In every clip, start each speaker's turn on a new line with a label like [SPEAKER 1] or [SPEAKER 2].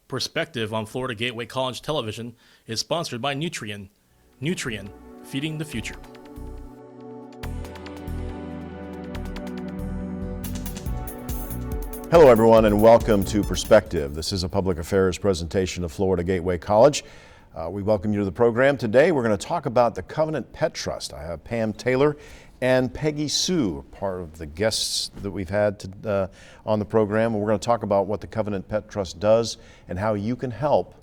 [SPEAKER 1] Perspective on Florida Gateway College Television is sponsored by Nutrien. Nutrien, feeding the future.
[SPEAKER 2] Hello everyone and welcome to Perspective. This is a public affairs presentation of Florida Gateway College. We welcome you to the program. Today we're going to talk about the Covenant Pet Trust. I have Pam Taylor and Peggy Sue, part of the guests that we've had on the program. And we're going to talk about what the Covenant Pet Trust does and how you can help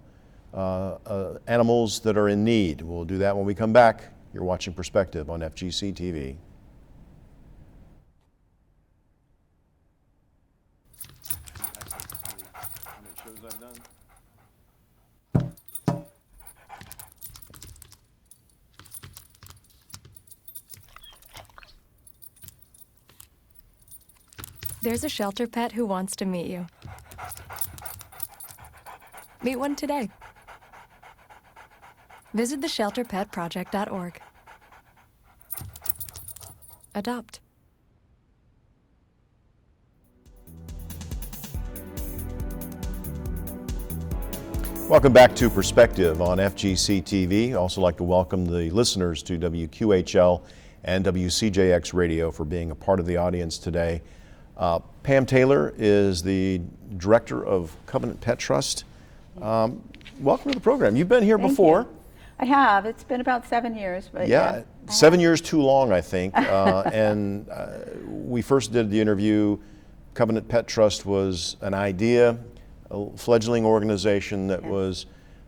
[SPEAKER 2] animals that are in need. We'll do that when we come back. You're watching Perspective on FGC TV.
[SPEAKER 3] There's a shelter pet who wants to meet you. Meet one today. Visit theshelterpetproject.org. Adopt.
[SPEAKER 2] Welcome back to Perspective on FGC TV. I'd also like to welcome the listeners to WQHL and WCJX Radio for being a part of the audience today. Pam Taylor is the director of Covenant Pet Trust. Welcome to the program. You've been here before.
[SPEAKER 4] You. I have. It's been about 7 years. But
[SPEAKER 2] yeah, 7 years too long, I think. And we first did the interview. Covenant Pet Trust was an idea, a fledgling organization that was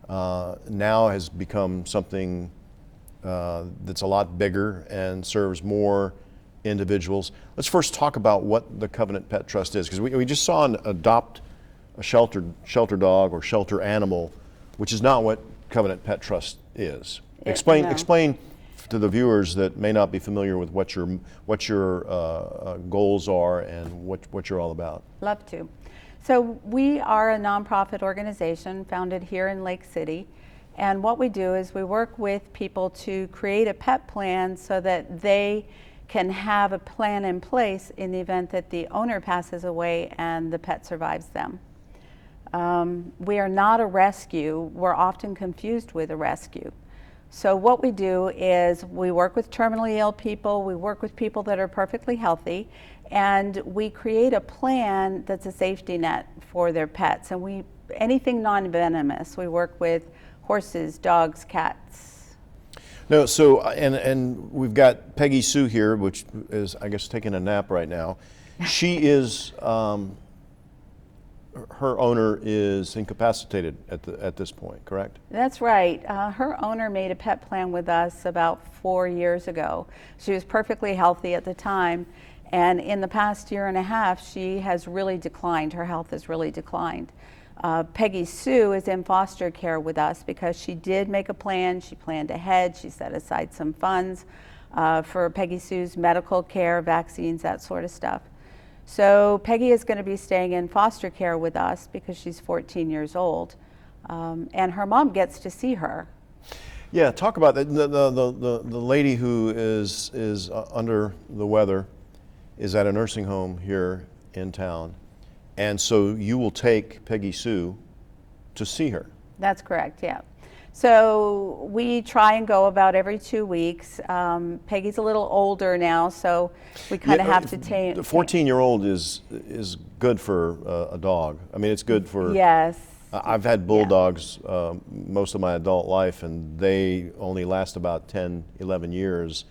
[SPEAKER 2] now has become something that's a lot bigger and serves more individuals. Let's first talk about what the Covenant Pet Trust is, because we just saw adopt a shelter dog or shelter animal, which is not what Covenant Pet Trust is. Explain to the viewers that may not be familiar with what your goals are and what you're all about.
[SPEAKER 4] Love to. So we are a nonprofit organization founded here in Lake City, and what we do is we work with people to create a pet plan so that they can have a plan in place in the event that the owner passes away and the pet survives them. We are not a rescue. We're often confused with a rescue. So what we do is we work with terminally ill people, we work with people that are perfectly healthy, and we create a plan that's a safety net for their pets. And anything non-venomous. We work with horses, dogs, cats.
[SPEAKER 2] No, so, and we've got Peggy Sue here, which is, I guess, taking a nap right now. She is, her owner is incapacitated at this point, correct?
[SPEAKER 4] That's right. Her owner made a pet plan with us about 4 years ago. She was perfectly healthy at the time, and in the past year and a half, she has really declined. Her health has really declined. Peggy Sue is in foster care with us because she did make a plan. She planned ahead. She set aside some funds for Peggy Sue's medical care, vaccines, that sort of stuff. So Peggy is going to be staying in foster care with us because she's 14 years old, and her mom gets to see her.
[SPEAKER 2] Yeah, talk about that. The lady who is under the weather is at a nursing home here in town. And so you will take Peggy Sue to see her.
[SPEAKER 4] That's correct, yeah. So we try and go about every 2 weeks. Peggy's a little older now, so we kind of have to take.
[SPEAKER 2] The 14-year-old is good for a dog. I mean, it's good for.
[SPEAKER 4] Yes.
[SPEAKER 2] I've had bulldogs most of my adult life, and they only last about 10, 11 years.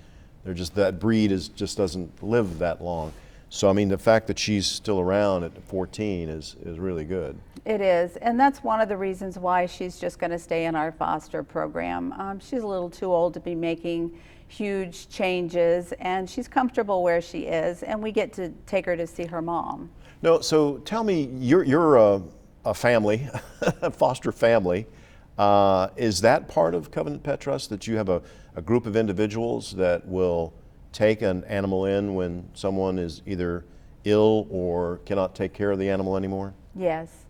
[SPEAKER 2] They're just, that breed just doesn't live that long. So, I mean, the fact that she's still around at 14 is really good.
[SPEAKER 4] It is, and that's one of the reasons why she's just going to stay in our foster program. She's a little too old to be making huge changes, and she's comfortable where she is, and we get to take her to see her mom.
[SPEAKER 2] No, so tell me, you're a family, a foster family. Is that part of Covenant Pet Trust, that you have a group of individuals that will take an animal in when someone is either ill or cannot take care of the animal anymore?
[SPEAKER 4] Yes.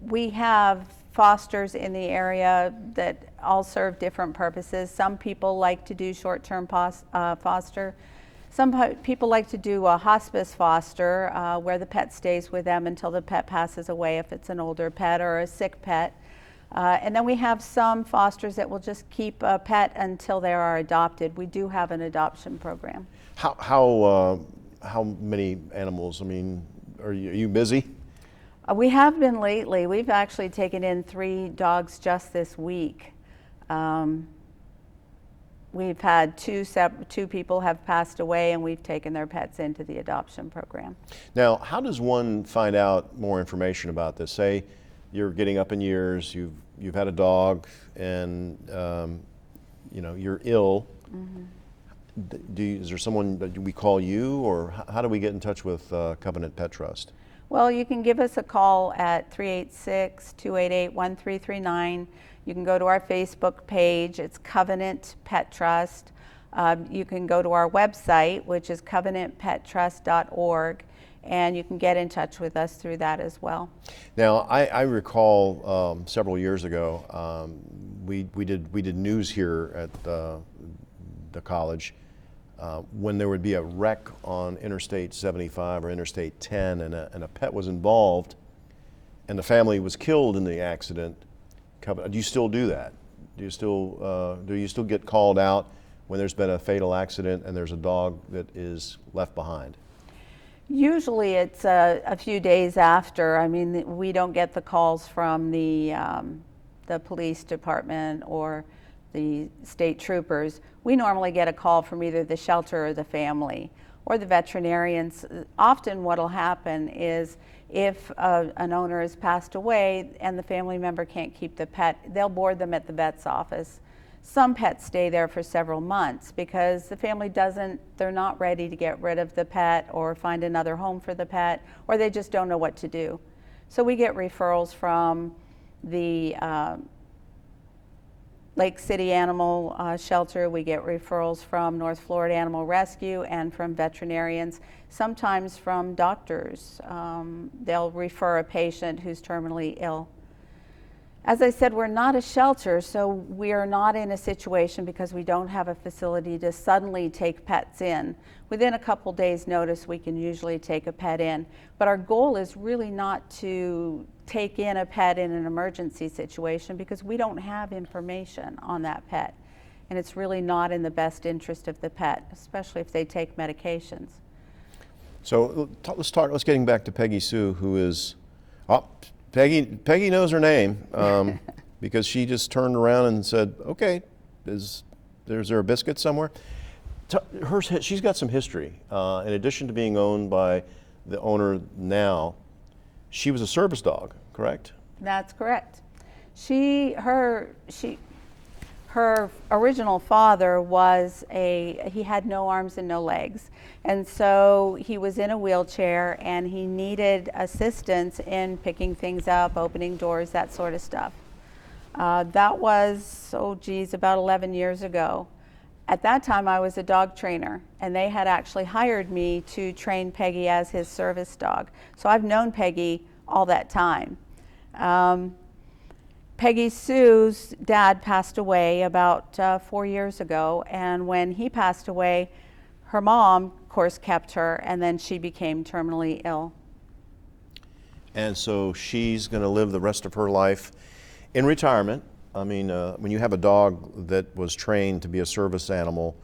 [SPEAKER 4] We have fosters in the area that all serve different purposes. Some people like to do short-term foster. People like to do a hospice foster where the pet stays with them until the pet passes away if it's an older pet or a sick pet. And then we have some fosters that will just keep a pet until they are adopted. We do have an adoption program.
[SPEAKER 2] How many animals? I mean, are you busy?
[SPEAKER 4] We have been lately. We've actually taken in 3 dogs just this week. We've had two people have passed away, and we've taken their pets into the adoption program.
[SPEAKER 2] Now, how does one find out more information about this? Say you're getting up in years, you've had a dog, and you're ill. Mm-hmm. Is there someone that we call you, or how do we get in touch with Covenant Pet Trust?
[SPEAKER 4] Well, you can give us a call at 386-288-1339. You can go to our Facebook page. It's Covenant Pet Trust. You can go to our website, which is covenantpettrust.org, and you can get in touch with us through that as well.
[SPEAKER 2] Now, I recall several years ago, we did news here at the college when there would be a wreck on Interstate 75 or Interstate 10, and a pet was involved, and the family was killed in the accident. Do you still do that? Do you still get called out when there's been a fatal accident and there's a dog that is left behind?
[SPEAKER 4] Usually it's a few days after. I mean, we don't get the calls from the police department or the state troopers. We normally get a call from either the shelter or the family or the veterinarians. Often what will happen is if an owner has passed away and the family member can't keep the pet, they'll board them at the vet's office. Some pets stay there for several months because the family they're not ready to get rid of the pet or find another home for the pet, or they just don't know what to do. So we get referrals from the Lake City Animal Shelter. We get referrals from North Florida Animal Rescue and from veterinarians, sometimes from doctors. They'll refer a patient who's terminally ill. As I said, we're not a shelter, so we are not in a situation because we don't have a facility to suddenly take pets in. Within a couple days' notice, we can usually take a pet in. But our goal is really not to take in a pet in an emergency situation because we don't have information on that pet. And it's really not in the best interest of the pet, especially if they take medications.
[SPEAKER 2] So let's getting back to Peggy Sue, who is, Peggy knows her name because she just turned around and said, okay, is there a biscuit somewhere? She's got some history. In addition to being owned by the owner now, she was a service dog, correct?
[SPEAKER 4] That's correct. Her original father he had no arms and no legs. And so he was in a wheelchair and he needed assistance in picking things up, opening doors, that sort of stuff. That was, about 11 years ago. At that time, I was a dog trainer, and they had actually hired me to train Peggy as his service dog. So I've known Peggy all that time. Peggy Sue's dad passed away about 4 years ago, and when he passed away, her mom, of course, kept her, and then she became terminally ill.
[SPEAKER 2] And so she's going to live the rest of her life in retirement. I mean, when you have a dog that was trained to be a service animal,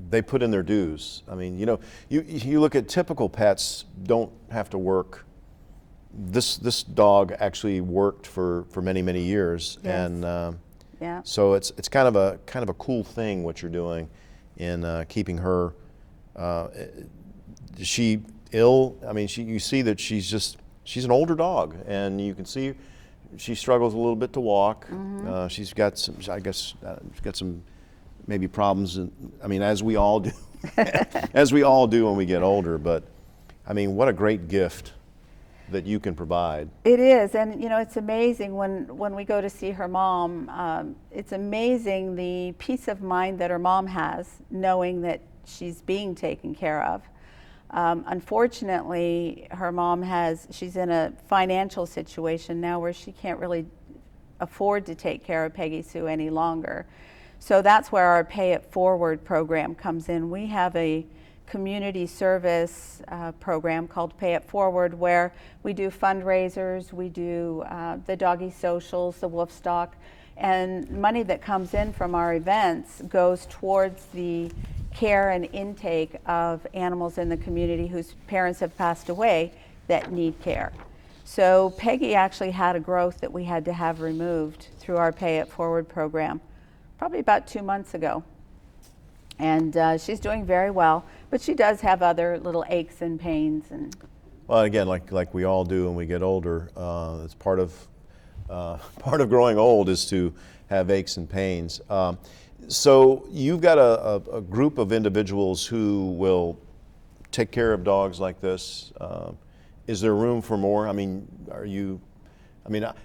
[SPEAKER 2] they put in their dues. I mean, you look at typical pets don't have to work. This dog actually worked for many, many years.
[SPEAKER 4] Yes.
[SPEAKER 2] And
[SPEAKER 4] Yeah.
[SPEAKER 2] so it's kind of a cool thing what you're doing in keeping her. Is she ill? I mean, you see that she's an older dog, and you can see she struggles a little bit to walk. Mm-hmm. She's got some, I guess, she's got some maybe problems. I mean, as we all do, as we all do when we get older. But I mean, what a great gift that you can provide.
[SPEAKER 4] It is, and it's amazing when we go to see her mom. It's amazing the peace of mind that her mom has, knowing that she's being taken care of. Unfortunately, her mom she's in a financial situation now where she can't really afford to take care of Peggy Sue any longer. So that's where our Pay It Forward program comes in. We have a community service program called Pay It Forward, where we do fundraisers, we do the doggy socials, the WuffStock, and money that comes in from our events goes towards the care and intake of animals in the community whose parents have passed away that need care. So Peggy actually had a growth that we had to have removed through our Pay It Forward program probably about 2 months ago. And she's doing very well, but she does have other little aches and pains. And
[SPEAKER 2] well, again, like we all do when we get older, it's part of growing old is to have aches and pains. So you've got a group of individuals who will take care of dogs like this. Is there room for more? I mean,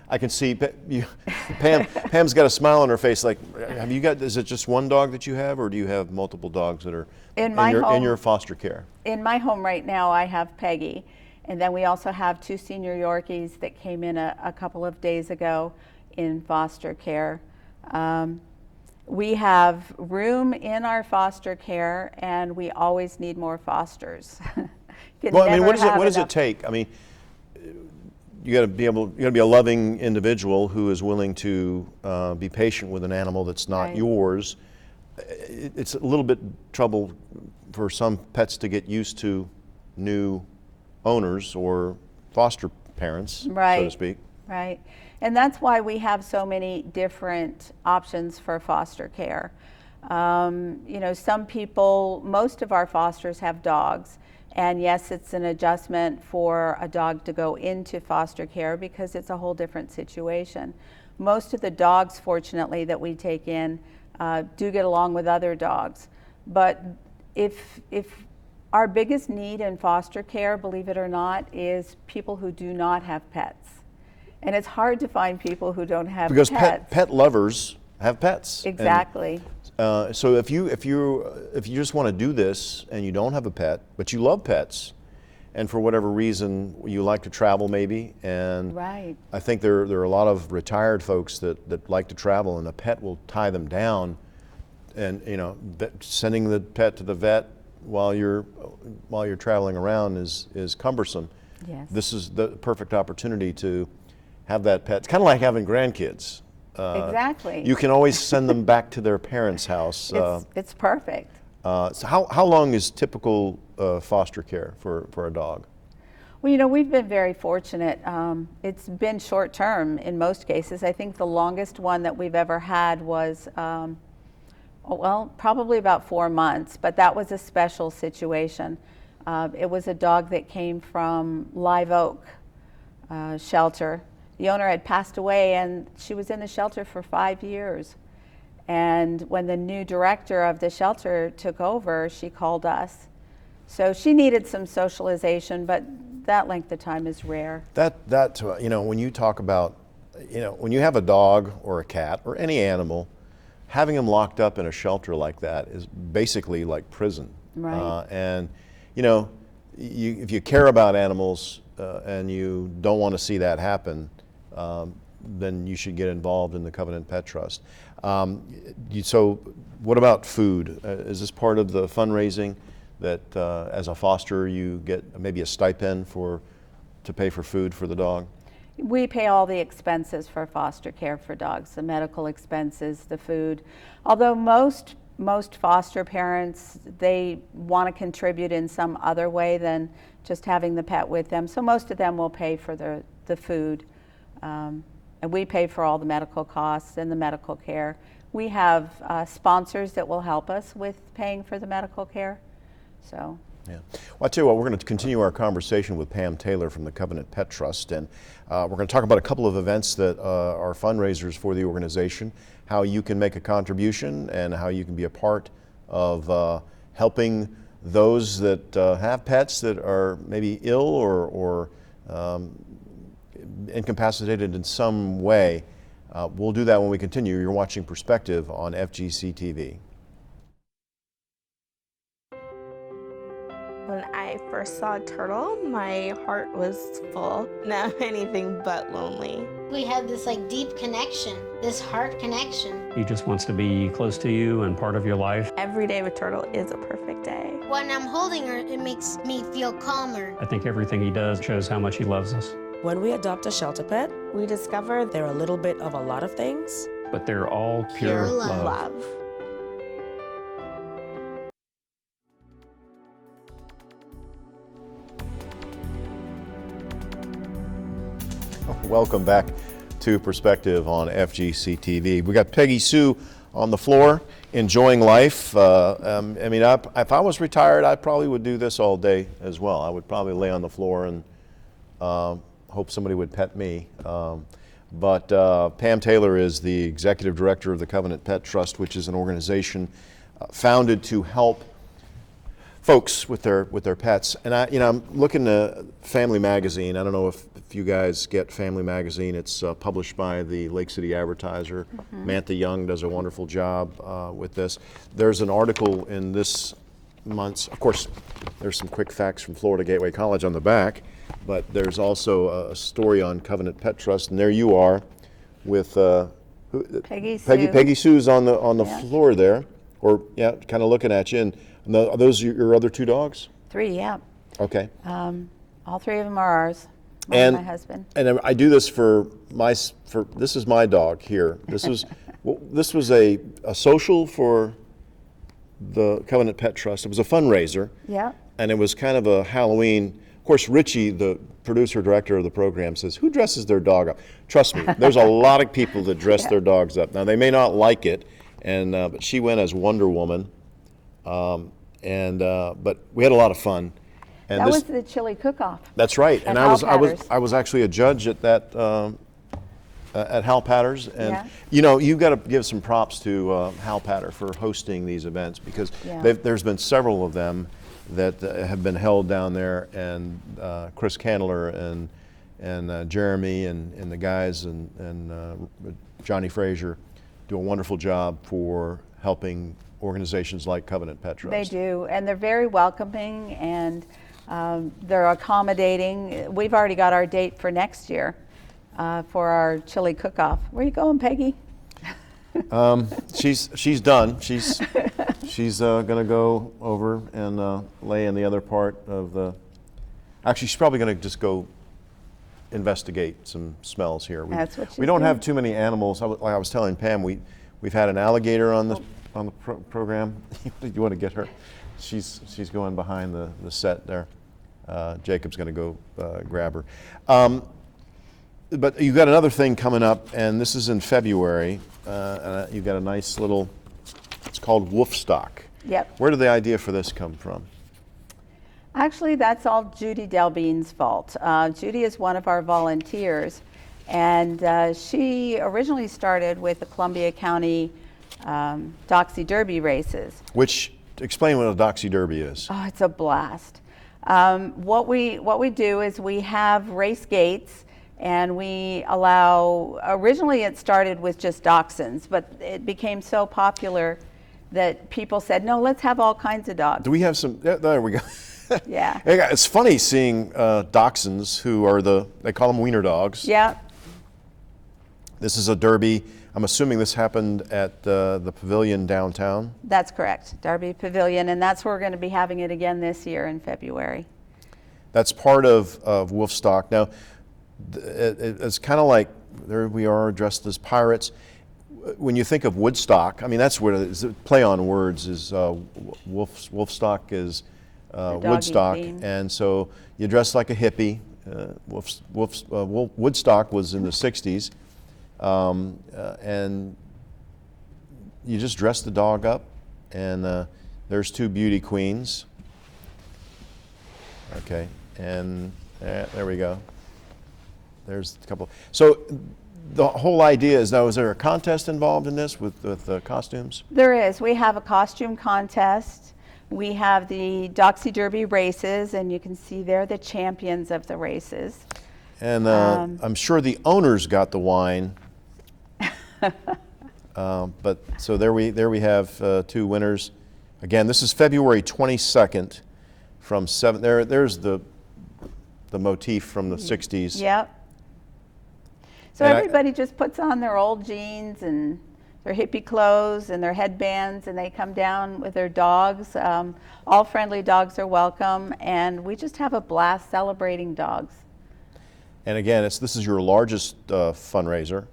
[SPEAKER 2] I can see Pam's got a smile on her face. Like, is it just one dog that you have, or do you have multiple dogs that are in your foster care?
[SPEAKER 4] In my home right now, I have Peggy, and then we also have 2 senior Yorkies that came in a couple of days ago in foster care. We have room in our foster care, and we always need more fosters.
[SPEAKER 2] Well, I mean, what does it take? I mean, you got to be a loving individual who is willing to be patient with an animal that's not
[SPEAKER 4] Right.
[SPEAKER 2] yours. It's a little bit trouble for some pets to get used to new owners or foster parents,
[SPEAKER 4] Right.
[SPEAKER 2] so to speak.
[SPEAKER 4] Right. And that's why we have so many different options for foster care. You know, some people, most of our fosters have dogs. And yes, it's an adjustment for a dog to go into foster care because it's a whole different situation. Most of the dogs, fortunately, that we take in do get along with other dogs. But if our biggest need in foster care, believe it or not, is people who do not have pets. And it's hard to find people who don't have
[SPEAKER 2] Because
[SPEAKER 4] pets.
[SPEAKER 2] pet lovers have pets.
[SPEAKER 4] Exactly.
[SPEAKER 2] So if you just want to do this and you don't have a pet, but you love pets, and for whatever reason you like to travel maybe, and
[SPEAKER 4] Right.
[SPEAKER 2] I think there are a lot of retired folks that like to travel, and a pet will tie them down, and sending the pet to the vet while you're traveling around is cumbersome.
[SPEAKER 4] Yes.
[SPEAKER 2] This is the perfect opportunity to have that pet. It's kind of like having grandkids.
[SPEAKER 4] Exactly.
[SPEAKER 2] You can always send them back to their parents' house.
[SPEAKER 4] It's perfect.
[SPEAKER 2] So how long is typical foster care for a dog?
[SPEAKER 4] Well, you know, we've been very fortunate. It's been short term in most cases. I think the longest one that we've ever had was, probably about 4 months, but that was a special situation. It was a dog that came from Live Oak shelter. The owner had passed away, and she was in the shelter for 5 years. And when the new director of the shelter took over, she called us. So she needed some socialization, but that length of time is rare.
[SPEAKER 2] When you talk about, when you have a dog or a cat or any animal, having them locked up in a shelter like that is basically like prison.
[SPEAKER 4] Right.
[SPEAKER 2] If you care about animals and you don't want to see that happen, then you should get involved in the Covenant Pet Trust. So what about food? Is this part of the fundraising that as a foster you get maybe a stipend to pay for food for the dog?
[SPEAKER 4] We pay all the expenses for foster care for dogs, the medical expenses, the food. Although most foster parents, they want to contribute in some other way than just having the pet with them. So most of them will pay for the food. And we pay for all the medical costs and the medical care. We have sponsors that will help us with paying for the medical care. So.
[SPEAKER 2] Yeah. Well, I tell you what, we're going to continue our conversation with Pam Taylor from the Covenant Pet Trust, and we're going to talk about a couple of events that are fundraisers for the organization, how you can make a contribution, and how you can be a part of helping those that have pets that are maybe ill or incapacitated in some way. We'll do that when we continue. You're watching Perspective on FGC TV.
[SPEAKER 5] When I I first saw a turtle, my heart was full. Now I'm anything but lonely.
[SPEAKER 6] We had this like deep connection, this heart connection.
[SPEAKER 7] He just wants to be close to you and part of your life.
[SPEAKER 5] Every day with Turtle is a perfect day.
[SPEAKER 6] When I'm holding her, it makes me feel calmer.
[SPEAKER 7] I think everything he does shows how much he loves us.
[SPEAKER 8] When we adopt a shelter pet,
[SPEAKER 5] We discover
[SPEAKER 8] they're a little bit of a lot of things.
[SPEAKER 7] But they're all pure,
[SPEAKER 6] Pure love.
[SPEAKER 5] love.
[SPEAKER 2] Welcome back to Perspective on FGC TV. We got Peggy Sue on the floor, enjoying life. I mean, if I was retired, I probably would do this all day as well. I would probably lay on the floor and hope somebody would pet me. But Pam Taylor is the executive director of the Covenant Pet Trust, which is an organization founded to help folks with their pets. And I'm looking at Family Magazine. I don't know if you guys get Family Magazine. It's published by the Lake City Advertiser. Mantha Young does a wonderful job with this. There's an article in this month's, of course, there's some quick facts from Florida Gateway College on the back, but there's also a story on Covenant Pet Trust, and there you are with
[SPEAKER 4] Peggy Sue.
[SPEAKER 2] Peggy Sue's on the
[SPEAKER 4] Yeah.
[SPEAKER 2] floor there, or kind of looking at you. And are those your other two dogs?
[SPEAKER 4] 3, yeah.
[SPEAKER 2] Okay.
[SPEAKER 4] All 3 of them are ours. Mine
[SPEAKER 2] And
[SPEAKER 4] my husband.
[SPEAKER 2] And I do this for this is my dog here. This was this was a social for the Covenant Pet Trust. It was a fundraiser.
[SPEAKER 4] Yeah.
[SPEAKER 2] And it was kind of a Halloween. Of course, Richie, the producer director of the program, says, "Who dresses their dog up?" Trust me, there's a lot of people that dress their dogs up. Now they may not like it, and but she went as Wonder Woman, but we had a lot of fun. And
[SPEAKER 4] That was the chili cook-off.
[SPEAKER 2] That's right, and
[SPEAKER 4] At
[SPEAKER 2] I was actually a judge at that at Hal Patter's, and
[SPEAKER 4] Yeah.
[SPEAKER 2] you've got to give some props to Hal Patter for hosting these events, because
[SPEAKER 4] Yeah.
[SPEAKER 2] there's been several of them that have been held down there, and Chris Candler and Jeremy and the guys and Johnny Frazier do a wonderful job for helping organizations like Covenant Pet Trust.
[SPEAKER 4] They do, and they're very welcoming, and they're accommodating. We've already got our date for next year for our chili cook-off. Where are you going, Peggy?
[SPEAKER 2] She's done. She's going to go over and lay in the other part of the. Actually, she's probably going to just go investigate some smells here.
[SPEAKER 4] That's what she's
[SPEAKER 2] we don't
[SPEAKER 4] doing.
[SPEAKER 2] have too many animals. Like I was telling Pam, we've had an alligator on the program. You want to get her? She's going behind the set there. Jacob's going to go grab her. But you've got another thing coming up, and this is in February. And you've got a nice little. It's called WuffStock.
[SPEAKER 4] Yep.
[SPEAKER 2] Where did the idea for this come from?
[SPEAKER 4] Actually, that's all Judy Delbean's fault. Judy is one of our volunteers, and she originally started with the Columbia County Doxy Derby races.
[SPEAKER 2] Which, explain what a Doxy Derby is.
[SPEAKER 4] Oh, it's a blast. What we do is we have race gates, and we allow. Originally, it started with just dachshunds, but it became so popular that people said, "No, let's have all kinds of dogs."
[SPEAKER 2] Do we have some? There we go.
[SPEAKER 4] Yeah.
[SPEAKER 2] It's funny seeing dachshunds who are they call them wiener dogs.
[SPEAKER 4] Yeah.
[SPEAKER 2] This is a derby. I'm assuming this happened at the pavilion downtown.
[SPEAKER 4] That's correct, Darby Pavilion, and that's where we're going to be having it again this year in February.
[SPEAKER 2] That's part of WuffStock. Now, it's kind of like there we are dressed as pirates. When you think of Woodstock, I mean, that's where the play on words is. WuffStock is Woodstock,
[SPEAKER 4] theme.
[SPEAKER 2] and so you dress like a hippie. Woodstock was in the '60s, and you just dress the dog up, and there's 2 beauty queens. Okay, and there we go. There's a couple. So the whole idea is now, is there a contest involved in this with costumes?
[SPEAKER 4] There is. We have a costume contest. We have the Doxy Derby races, and you can see they're the champions of the races.
[SPEAKER 2] And I'm sure the owners got the wine. But so there we have 2 winners. Again, this is February 22nd from there's the motif from the 60s.
[SPEAKER 4] Yep. So
[SPEAKER 2] And
[SPEAKER 4] everybody just puts on their old jeans and their hippie clothes and their headbands, and they come down with their dogs. All friendly dogs are welcome, and we just have a blast celebrating dogs.
[SPEAKER 2] And again, this is your largest fundraiser.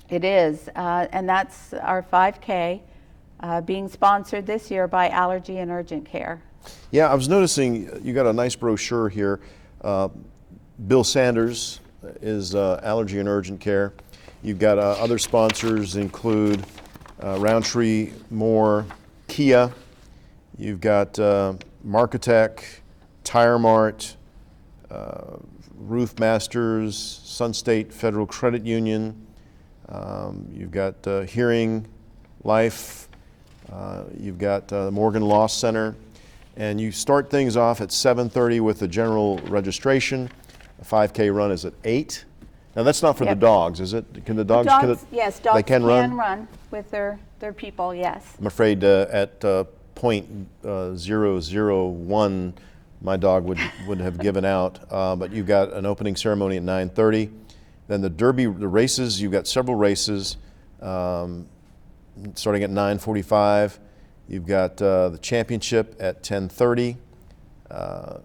[SPEAKER 4] It is, and that's our 5K, being sponsored this year by Allergy and Urgent Care.
[SPEAKER 2] Yeah, I was noticing you got a nice brochure here. Bill Sanders is Allergy and Urgent Care. You've got other sponsors include Roundtree Moore, Kia. You've got Marketech, Tire Mart, Roof Masters, Sun State Federal Credit Union. You've got Hearing Life. You've got the Morgan Law Center. And you start things off at 7:30 with the general registration. A 5K run is at 8. Now that's not for the dogs, is it? Can the dogs?
[SPEAKER 4] Yes, dogs
[SPEAKER 2] they can
[SPEAKER 4] run with their people. Yes.
[SPEAKER 2] I'm afraid at .001, my dog would have given out. But you've got an opening ceremony at 9:30. Then the races. You've got several races starting at 9:45. You've got the championship at 10:30. A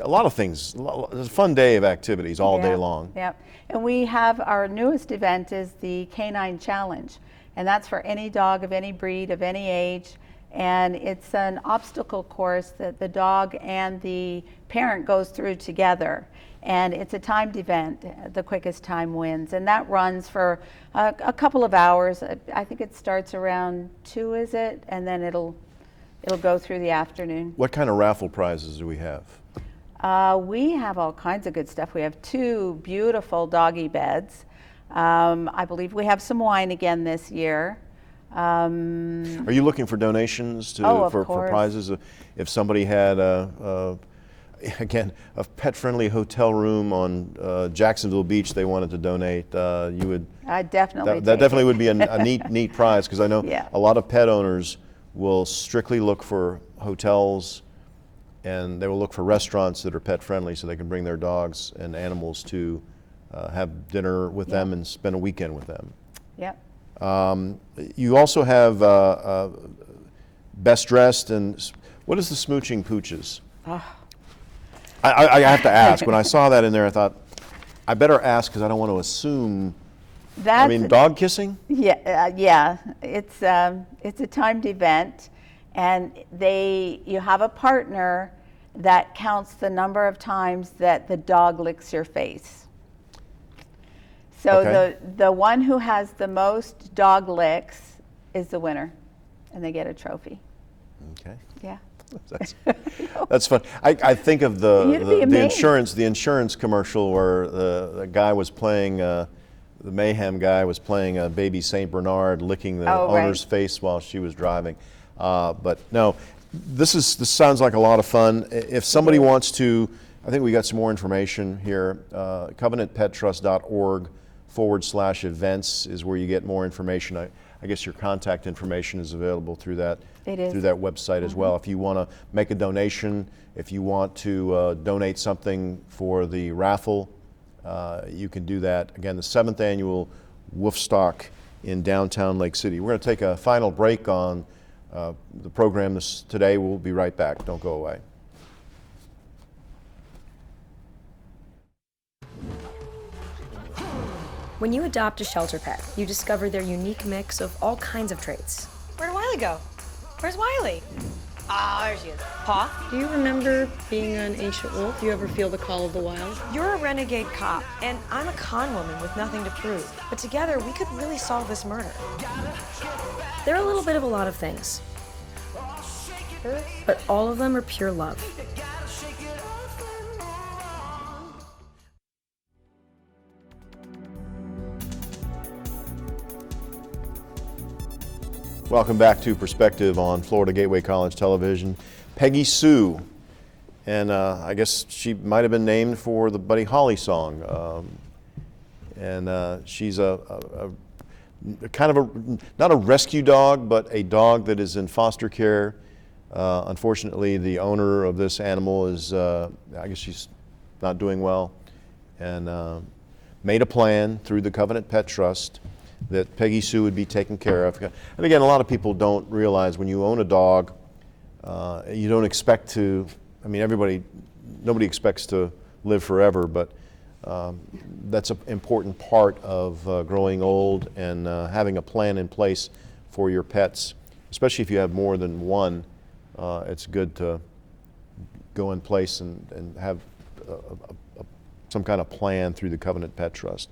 [SPEAKER 2] lot of things. It's a fun day of activities all day long.
[SPEAKER 4] Yep. And we have our newest event is the Canine Challenge. And that's for any dog of any breed, of any age. And it's an obstacle course that the dog and the parent goes through together. And it's a timed event. The quickest time wins. And that runs for a couple of hours. I think it starts around 2, is it? And then it'll go through the afternoon.
[SPEAKER 2] What kind of raffle prizes do we have?
[SPEAKER 4] We have all kinds of good stuff. We have 2 beautiful doggy beds. I believe we have some wine again this year.
[SPEAKER 2] Are you looking for donations for prizes? If somebody had again, a pet-friendly hotel room on Jacksonville Beach they wanted to donate, you would...
[SPEAKER 4] I definitely
[SPEAKER 2] That definitely would be a neat prize, because I know a lot of pet owners will strictly look for hotels, and they will look for restaurants that are pet-friendly so they can bring their dogs and animals to have dinner with them and spend a weekend with them.
[SPEAKER 4] Yep.
[SPEAKER 2] You also have Best Dressed, and what is the Smooching Pooches? I have to ask. When I saw that in there, I thought, I better ask because I don't want to assume. Dog kissing?
[SPEAKER 4] Yeah. It's a timed event, and you have a partner that counts the number of times that the dog licks your face. So the one who has the most dog licks is the winner, and they get a trophy.
[SPEAKER 2] Okay.
[SPEAKER 4] Yeah.
[SPEAKER 2] That's fun. I think of the insurance commercial where the guy was playing, the Mayhem guy was playing a baby Saint Bernard licking the owner's face while she was driving. But no, this sounds like a lot of fun. If somebody wants to, I think we got some more information here. CovenantPetTrust.org/events is where you get more information. I guess your contact information is available through that website as well. If you want to make a donation, if you want to donate something for the raffle, you can do that. Again, the 7th Annual WuffStock in downtown Lake City. We're going to take a final break on the program today. We'll be right back. Don't go away.
[SPEAKER 9] When you adopt a shelter pet, you discover their unique mix of all kinds of traits.
[SPEAKER 10] Where'd Wiley go? Where's Wiley? Ah, there she is. Paw?
[SPEAKER 11] Do you remember being an ancient wolf? Do you ever feel the call of the wild?
[SPEAKER 9] You're a renegade cop, and I'm a con woman with nothing to prove. But together, we could really solve this murder. They're a little bit of a lot of things. But all of them are pure love.
[SPEAKER 2] Welcome back to Perspective on Florida Gateway College Television. Peggy Sue, and I guess she might have been named for the Buddy Holly song. She's a kind of not a rescue dog, but a dog that is in foster care Unfortunately, the owner of this animal is, I guess she's not doing well, and made a plan through the Covenant Pet Trust that Peggy Sue would be taken care of. And again, a lot of people don't realize when you own a dog, you don't expect to, I mean, nobody expects to live forever, but that's an important part of growing old and having a plan in place for your pets, especially if you have more than one. It's good to go in place and have some kind of plan through the Covenant Pet Trust.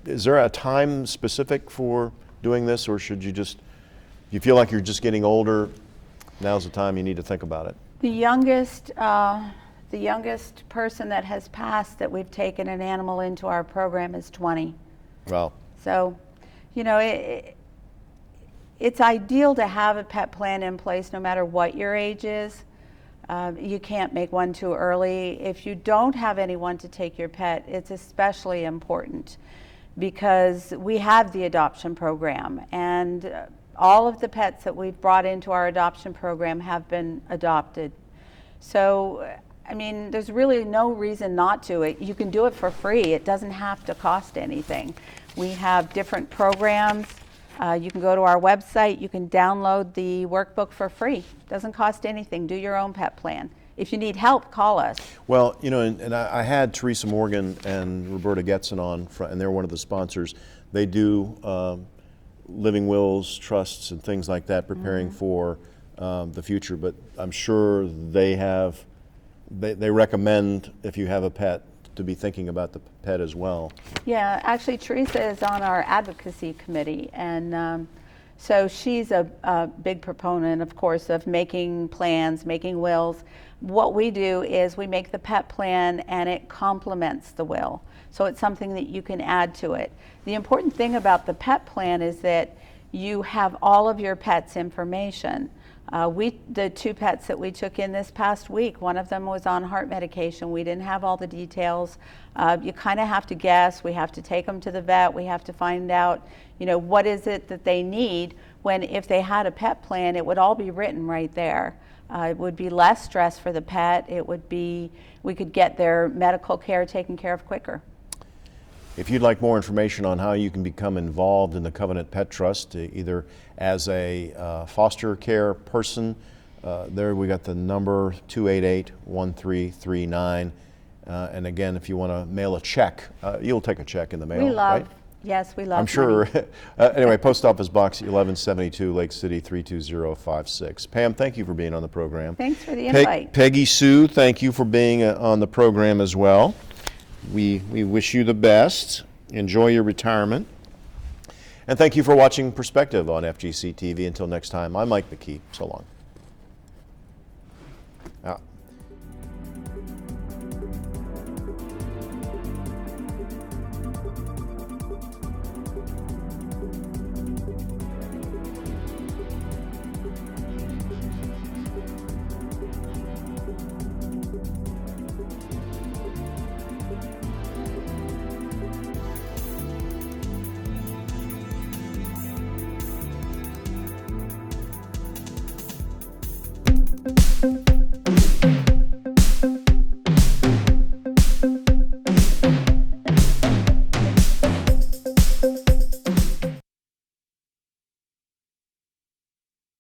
[SPEAKER 2] Is there a time specific for doing this, or should you feel like you're just getting older, now's the time you need to think about it?
[SPEAKER 4] The youngest person that has passed that we've taken an animal into our program is 20.
[SPEAKER 2] Wow.
[SPEAKER 4] So, you know, it's ideal to have a pet plan in place no matter what your age is. You can't make one too early. If you don't have anyone to take your pet, it's especially important because we have the adoption program, and all of the pets that we've brought into our adoption program have been adopted. So, I mean, there's really no reason not to. You can do it for free. It doesn't have to cost anything. We have different programs. You can go to our website. You can download the workbook for free. It doesn't cost anything. Do your own pet plan. If you need help, call us.
[SPEAKER 2] Well, you know, and I had Teresa Morgan and Roberta Getson on, and they're one of the sponsors. They do living wills, trusts, and things like that, preparing for the future. But I'm sure they recommend, if you have a pet, to be thinking about the pet as well.
[SPEAKER 4] Yeah, actually, Teresa is on our advocacy committee, and so she's a big proponent, of course, of making plans, making wills. What we do is we make the pet plan and it complements the will. So it's something that you can add to it. The important thing about the pet plan is that you have all of your pet's information. The 2 pets that we took in this past week, one of them was on heart medication. We didn't have all the details. You kind of have to guess. We have to take them to the vet. We have to find out, you know, what is it that they need, when if they had a pet plan, it would all be written right there. It would be less stress for the pet. We could get their medical care taken care of quicker.
[SPEAKER 2] If you'd like more information on how you can become involved in the Covenant Pet Trust, either as a foster care person, there we got the number 288-1339. And again, if you want to mail a check, you'll take a check in the mail, right?
[SPEAKER 4] Yes, we love
[SPEAKER 2] I'm sure.
[SPEAKER 4] money.
[SPEAKER 2] Anyway, Post Office Box 1172, Lake City 32056. Pam, thank you for being on the program.
[SPEAKER 4] Thanks for the invite.
[SPEAKER 2] Peggy Sue, thank you for being on the program as well. We wish you the best. Enjoy your retirement. And thank you for watching Perspective on FGC TV. Until next time, I'm Mike McKee. So long.